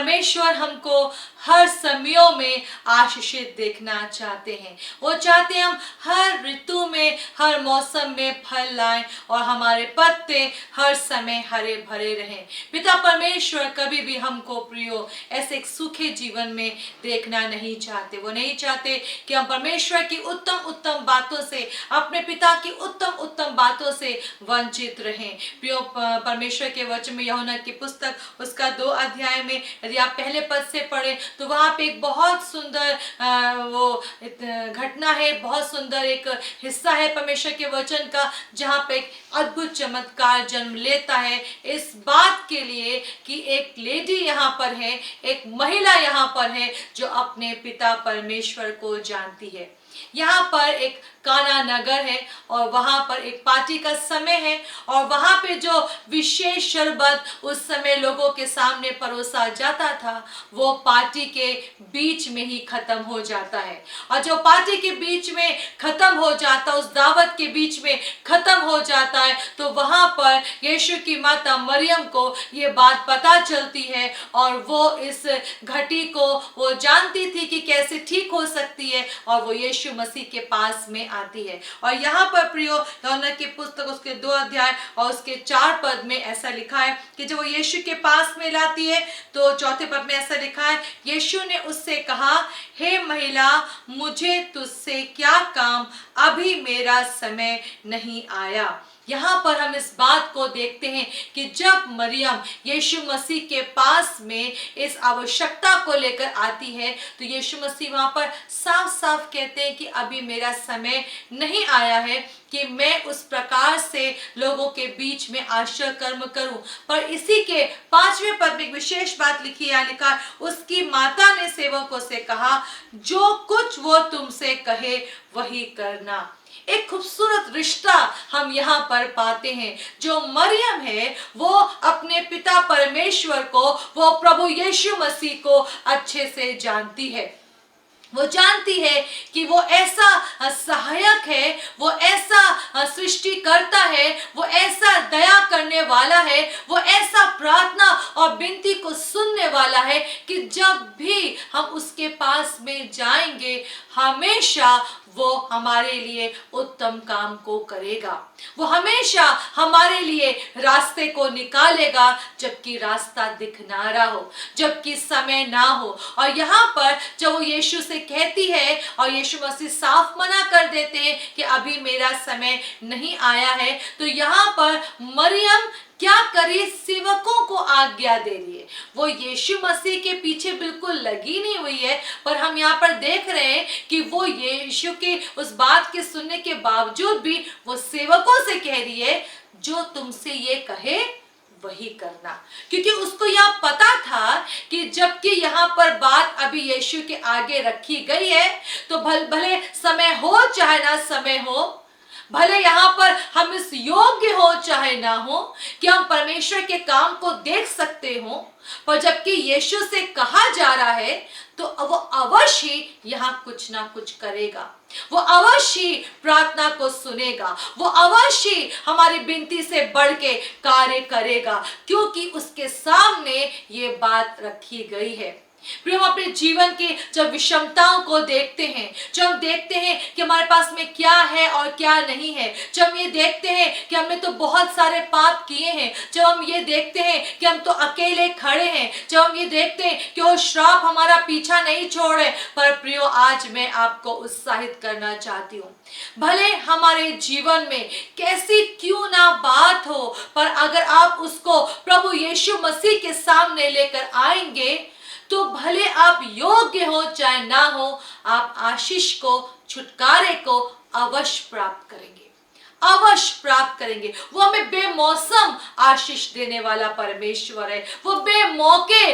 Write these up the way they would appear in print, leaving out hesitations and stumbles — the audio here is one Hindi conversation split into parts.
परमेश्वर हमको हर समयों में आशीषित देखना चाहते हैं। वो चाहते हैं हम हर ऋतु में, हर मौसम में फल लाएं और हमारे पत्ते हर समय हरे भरे रहें। पिता परमेश्वर कभी भी हमको प्रियो ऐसे एक सूखे जीवन में देखना नहीं चाहते। वो नहीं चाहते कि हम परमेश्वर की उत्तम उत्तम बातों से, अपने पिता की उत्तम उत्तम बातों से वंचित रहें। प्रियो परमेश्वर के वचन में यूहन्ना की पुस्तक उसका 2 अध्याय में यदि आप पहले पद से पढ़ें तो वहां पे एक बहुत सुंदर वो घटना है, बहुत सुंदर एक हिस्सा है परमेश्वर के वचन का, जहां पे एक अद्भुत चमत्कार जन्म लेता है इस बात के लिए कि एक लेडी यहाँ पर है, एक महिला यहाँ पर है जो अपने पिता परमेश्वर को जानती है। यहाँ पर एक काना नगर है और वहां पर एक पार्टी का समय है और वहां पे जो विशेष शरबत उस समय लोगों के सामने परोसा जाता था वो पार्टी के बीच में ही खत्म हो जाता है। और जो पार्टी के बीच में खत्म हो जाता, उस दावत के बीच में खत्म हो जाता है, तो वहां पर यीशु की माता मरियम को ये बात पता चलती है और वो इस घटी को वो जानती थी कि कैसे ठीक हो सकती है और वो यीशु मसीह के पास में आती है। और यहाँ पर प्रियो यूहन्ना की पुस्तक उसके 2 अध्याय और उसके 4 पद में ऐसा लिखा है कि जब वो यीशु के पास में लाती है तो 4थे पद में ऐसा लिखा है, यीशु ने उससे कहा, हे महिला, मुझे तुझसे क्या काम, अभी मेरा समय नहीं आया। यहाँ पर हम इस बात को देखते हैं कि जब मरियम यीशु मसीह के पास में इस आवश्यकता को लेकर आती है तो यीशु मसीह वहां पर साफ साफ कहते हैं कि अभी मेरा समय नहीं आया है कि मैं उस प्रकार से लोगों के बीच में आश्चर्य कर्म करूं। पर इसी के 5वें पद में एक विशेष बात लिखी है, लिखा, उसकी माता ने सेवकों से कहा, जो कुछ वो तुमसे कहे वही करना। एक खूबसूरत रिश्ता हम यहाँ पर पाते हैं। जो मरियम है वो अपने पिता परमेश्वर को, वो प्रभु यीशु मसीह को अच्छे से जानती है। वो जानती है कि वो ऐसा सहायक है, वो ऐसा सृष्टि करता है, वो ऐसा दया करने वाला है, वो ऐसा प्रार्थना और विनती को सुनने वाला है कि जब भी हम उसके पास में जाएंगे हमेशा वो हमारे लिए उत्तम काम को करेगा। वो हमेशा हमारे लिए रास्ते को निकालेगा जबकि रास्ता दिख ना रहा हो, जबकि समय ना हो। और यहाँ पर जब वो यीशु से कहती है और यीशु मसीह साफ मना कर देते हैं कि अभी मेरा समय नहीं आया है, तो यहाँ पर मरियम क्या करी, सेवकों को आज्ञा दे रही है। वो यीशु मसीह के पीछे बिल्कुल लगी नहीं हुई है, पर हम यहाँ पर देख रहे हैं कि वो यीशु की उस बात के सुनने के बावजूद भी वो सेवकों से कह रही है, जो तुमसे ये कहे वही करना। क्योंकि उसको यह पता था कि जबकि यहाँ पर बात अभी यीशु के आगे रखी गई है तो भले समय हो चाहे ना समय हो, भले यहाँ पर हम इस योग्य हो चाहे ना हो कि हम परमेश्वर के काम को देख सकते हो, पर जबकि यीशु से कहा जा रहा है तो वो अवश्य ही यहाँ कुछ ना कुछ करेगा। वो अवश्य प्रार्थना को सुनेगा, वो अवश्य हमारी विनती से बढ़ के कार्य करेगा, क्योंकि उसके सामने ये बात रखी गई है। फिर हम अपने जीवन की जब विषमताओं को देखते हैं, जब हम देखते हैं कि हमारे पास में क्या है और क्या नहीं है, जब हम ये देखते हैं कि हमने तो बहुत सारे पाप किए हैं, जब हम ये देखते हैं कि हम तो अकेले खड़े हैं, जब हम ये देखते हैं कि वो श्राप हमारा पीछा नहीं छोड़े, पर प्रियो आज मैं आपको उत्साहित करना चाहती हूँ, भले हमारे जीवन में कैसी क्यों ना बात हो, पर अगर आप उसको प्रभु यीशु मसीह के सामने लेकर आएंगे तो भले आप योग्य हो चाहे ना हो, आप आशीष को, छुटकारे को अवश्य प्राप्त करेंगे, अवश्य प्राप्त करेंगे। वो हमें बेमौसम आशीष देने वाला परमेश्वर है। वो बेमौके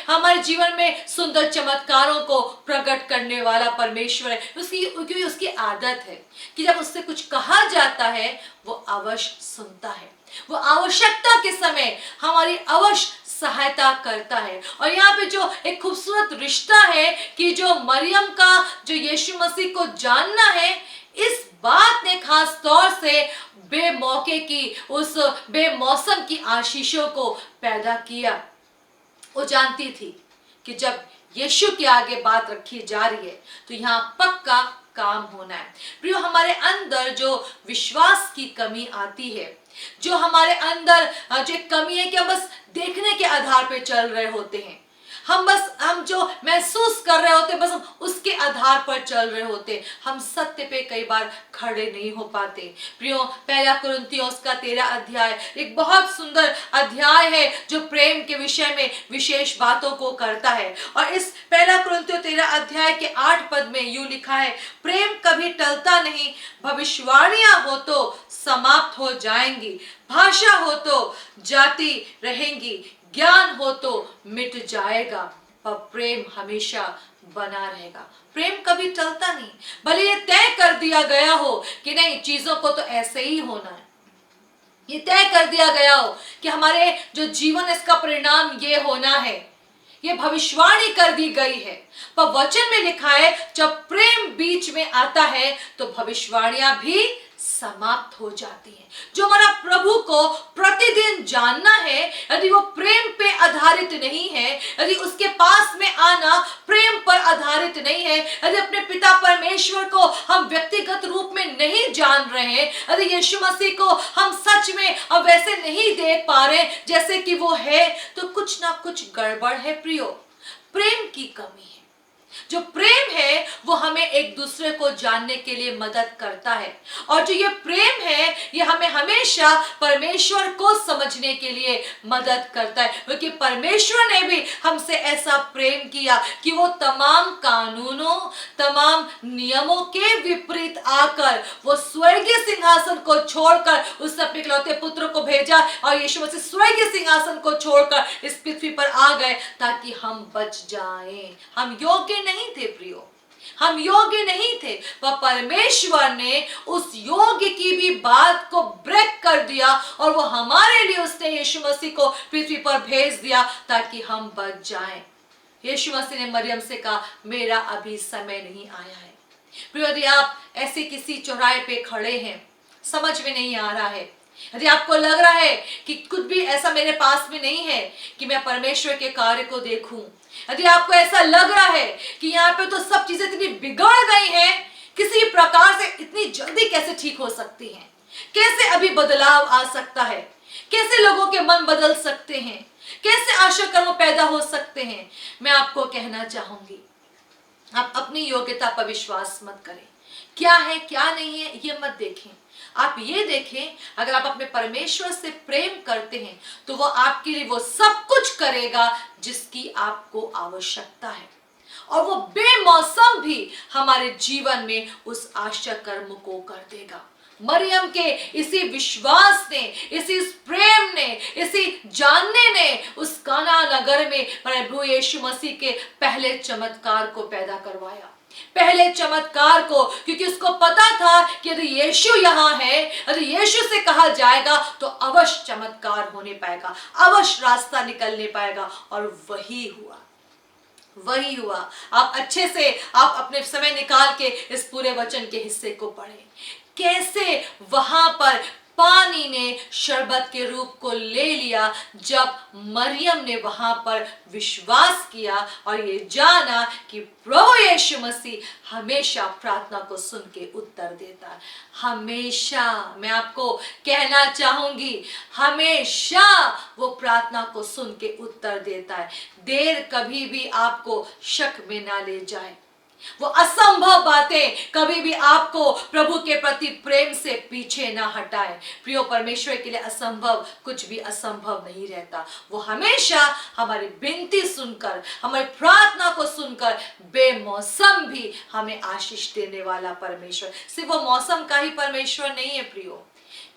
हमारे जीवन में सुंदर चमत्कारों को प्रकट करने वाला परमेश्वर है। क्योंकि उसकी आदत है कि जब उससे कुछ कहा जाता है वो अवश्य सुनता है, वो आवश्यकता के समय हमारी अवश्य सहायता करता है। और यहाँ पे जो एक खूबसूरत रिश्ता है कि जो मरियम का जो यीशु मसीह को जानना है, इस बात ने खास तौर से बेमौके की, उस बेमौसम की आशीषों को पैदा किया। वो जानती थी कि जब यीशु के आगे बात रखी जा रही है तो यहाँ पक्का काम होना है। प्रियो, हमारे अंदर जो विश्वास की कमी आती है, जो हमारे अंदर जो एक कमी है कि हम बस देखने के आधार पे चल रहे होते हैं, हम जो महसूस कर रहे होते, बस हम उसके आधार पर चल रहे होते, हम सत्य पे कई बार खड़े नहीं हो पाते। प्रियो, पहला कुरिन्थियों उसका 13 अध्याय एक बहुत सुंदर अध्याय है जो प्रेम के विषय में विशेष बातों को करता है। और इस पहला कुरिन्थियों 13 अध्याय के 8 पद में यूं लिखा है, प्रेम कभी टलता नहीं, भविष्यवाणियां हो तो समाप्त हो जाएंगी, भाषा हो तो जाती रहेंगी, ज्ञान हो तो मिट जाएगा, पर प्रेम हमेशा बना रहेगा। प्रेम कभी टलता नहीं, भले ये तय कर दिया गया हो कि नहीं, चीजों को तो ऐसे ही होना है, ये तय कर दिया गया हो कि हमारे जो जीवन इसका परिणाम ये होना है, ये भविष्यवाणी कर दी गई है, पर वचन में लिखा है जब प्रेम बीच में आता है तो भविष्यवाणियां भी समाप्त हो जाती हैं। जो हमारा प्रभु को प्रतिदिन जानना है, यदि वो प्रेम पे आधारित नहीं है, यदि उसके पास में आना प्रेम पर आधारित नहीं है, यदि अपने पिता परमेश्वर को हम व्यक्तिगत रूप में नहीं जान रहे हैं, यदि यीशु मसीह को हम सच में अब वैसे नहीं देख पा रहे जैसे कि वो है, तो कुछ ना कुछ गड़बड़ है। प्रियो, प्रेम की कमी है। जो प्रेम है वो हमें एक दूसरे को जानने के लिए मदद करता है, और जो ये प्रेम है ये हमें हमेशा परमेश्वर को समझने के लिए मदद करता है, क्योंकि परमेश्वर ने भी हमसे ऐसा प्रेम किया कि वो तमाम कानूनों, तमाम नियमों के विपरीत आकर वो स्वर्गीय सिंहासन को छोड़कर उस अपने इकलौते पुत्र को भेजा, और यीशु मसीह स्वर्गीय सिंहासन को छोड़कर इस पृथ्वी पर आ गए ताकि हम बच जाएं। हम योग्य नहीं थे प्रियो, हम योग्य नहीं थे, पर परमेश्वर ने उस योग्य की भी बात को ब्रेक कर दिया और वो हमारे लिए उसने यीशु मसीह को पृथ्वी पर भेज दिया ताकि हम बच जाएं। यीशु मसीह ने मरियम से कहा, मेरा अभी समय नहीं आया है। प्रियो, यदि आप ऐसे किसी चौराहे पे खड़े हैं, समझ में नहीं आ रहा है, यदि आपको लग रहा है कि कुछ भी ऐसा मेरे पास में नहीं है कि मैं परमेश्वर के कार्य को देखूं, यदि आपको ऐसा लग रहा है कि यहाँ पे तो सब चीजें इतनी बिगड़ गई हैं, किसी प्रकार से इतनी जल्दी कैसे ठीक हो सकती हैं, कैसे अभी बदलाव आ सकता है, कैसे लोगों के मन बदल सकते हैं, कैसे आशा कर्म पैदा हो सकते हैं, मैं आपको कहना चाहूंगी, आप अपनी योग्यता पर विश्वास मत करें। क्या है क्या नहीं है ये मत देखें, आप ये देखें, अगर आप अपने परमेश्वर से प्रेम करते हैं तो वो आपके लिए वो सब कुछ करेगा जिसकी आपको आवश्यकता है, और वो बेमौसम भी हमारे जीवन में उस आशा कर्म को कर देगा। मरियम के इसी विश्वास ने, इसी प्रेम ने, इसी जानने ने उस काना नगर में प्रभु यीशु मसीह के पहले चमत्कार को पैदा करवाया, पहले चमत्कार को, क्योंकि उसको पता था कि यदि यीशु यहाँ है, यदि यीशु से कहा जाएगा तो अवश्य चमत्कार होने पाएगा, अवश्य रास्ता निकलने पाएगा, और वही हुआ, वही हुआ। आप अच्छे से आप अपने समय निकाल के इस पूरे वचन के हिस्से को पढ़ें, कैसे वहां पर पानी ने शरबत के रूप को ले लिया जब मरियम ने वहां पर विश्वास किया और ये जाना कि प्रभु यीशु मसीह हमेशा प्रार्थना को सुन के उत्तर देता है। हमेशा, मैं आपको कहना चाहूंगी, हमेशा वो प्रार्थना को सुन के उत्तर देता है। देर कभी भी आपको शक में ना ले जाए, वो असंभव बातें कभी भी आपको प्रभु के प्रति प्रेम से पीछे ना हटाए। प्रियो, परमेश्वर के लिए असंभव कुछ भी असंभव नहीं रहता। वो हमेशा हमारी विनती सुनकर, हमारी प्रार्थना को सुनकर बेमौसम भी हमें आशीष देने वाला परमेश्वर। सिर्फ वो मौसम का ही परमेश्वर नहीं है प्रियो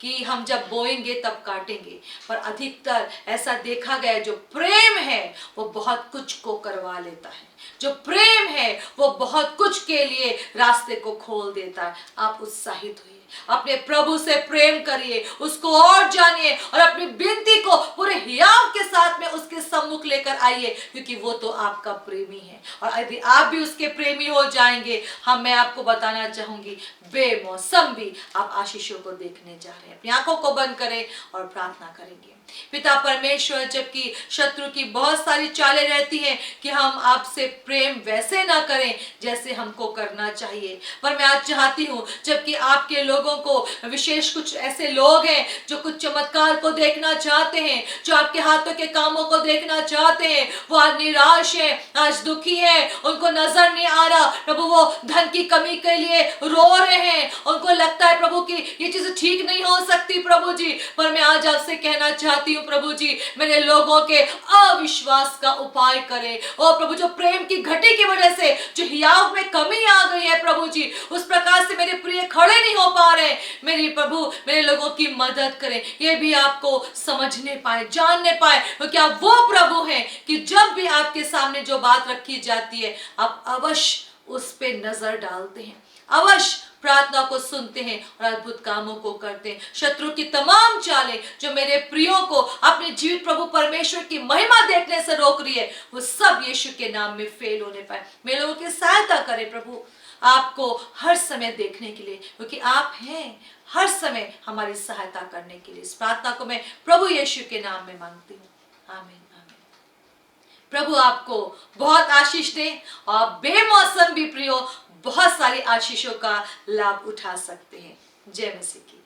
कि हम जब बोएंगे तब काटेंगे, पर अधिकतर ऐसा देखा गया जो प्रेम है वो बहुत कुछ को करवा लेता है, जो प्रेम है वो बहुत कुछ के लिए रास्ते को खोल देता है। आप उत्साहित होइए, अपने प्रभु से प्रेम करिए, उसको और जानिए और अपनी विनती को पूरे हियाव के साथ में उसके सम्मुख लेकर आइए, क्योंकि वो तो आपका प्रेमी है। और यदि आप भी उसके प्रेमी हो जाएंगे, मैं आपको बताना चाहूंगी, बेमौसम भी आप आशीषों को देखने जा रहे हैं। अपनी आंखों को बंद करें और प्रार्थना करेंगे। पिता परमेश्वर, जबकि शत्रु की बहुत सारी चालें रहती हैं कि हम आपसे प्रेम वैसे ना करें जैसे हमको करना चाहिए, पर मैं आज चाहती हूँ, जबकि आपके लोगों को विशेष कुछ ऐसे लोग हैं जो कुछ चमत्कार को देखना चाहते हैं, जो आपके हाथों के कामों को देखना चाहते हैं, वो आज निराश है, आज दुखी है, उनको नजर नहीं आ रहा प्रभु, वो धन की कमी के लिए रो रहे हैं, उनको लगता है प्रभु कि ये चीज ठीक नहीं हो सकती प्रभु जी। पर मैं आज आपसे कहना चाहती हूँ प्रभु जी, मेरे लोगों के अविश्वास का उपाय करें। ओ प्रभु, जो प्रेम की घटी की वजह से जो हियाव में कमी आ गई है प्रभु जी, उस प्रकार से मेरे प्रिय खड़े नहीं हो पा रहे, मेरी प्रभु मेरे लोगों की मदद करें, ये भी आपको समझने पाए, जानने पाए, क्योंकि आप वो प्रभु हैं कि जब भी आपके सामने जो बात रखी जाती है आप अवश्य उस पे नजर डालते हैं, अवश्य प्रार्थना को सुनते हैं और अद्भुत कामों को करते हैं। शत्रु की तमाम चालें जो मेरे प्रियो को अपने जीवित प्रभु परमेश्वर की महिमा देखने से रोक रही है, वो सब यीशु के नाम में फेल होने पाए। मेरे लोगों की सहायता करें प्रभु, आपको हर समय देखने के लिए, क्योंकि आप हैं हर समय हमारी सहायता करने के लिए। इस प्रार्थना को मैं प्रभु यीशु के नाम में मांगती हूँ, आमीन। प्रभु आपको बहुत आशीष दे और बेमौसम भी प्रियो बहुत सारी आशीषों का लाभ उठा सकते हैं। जय मसीह की।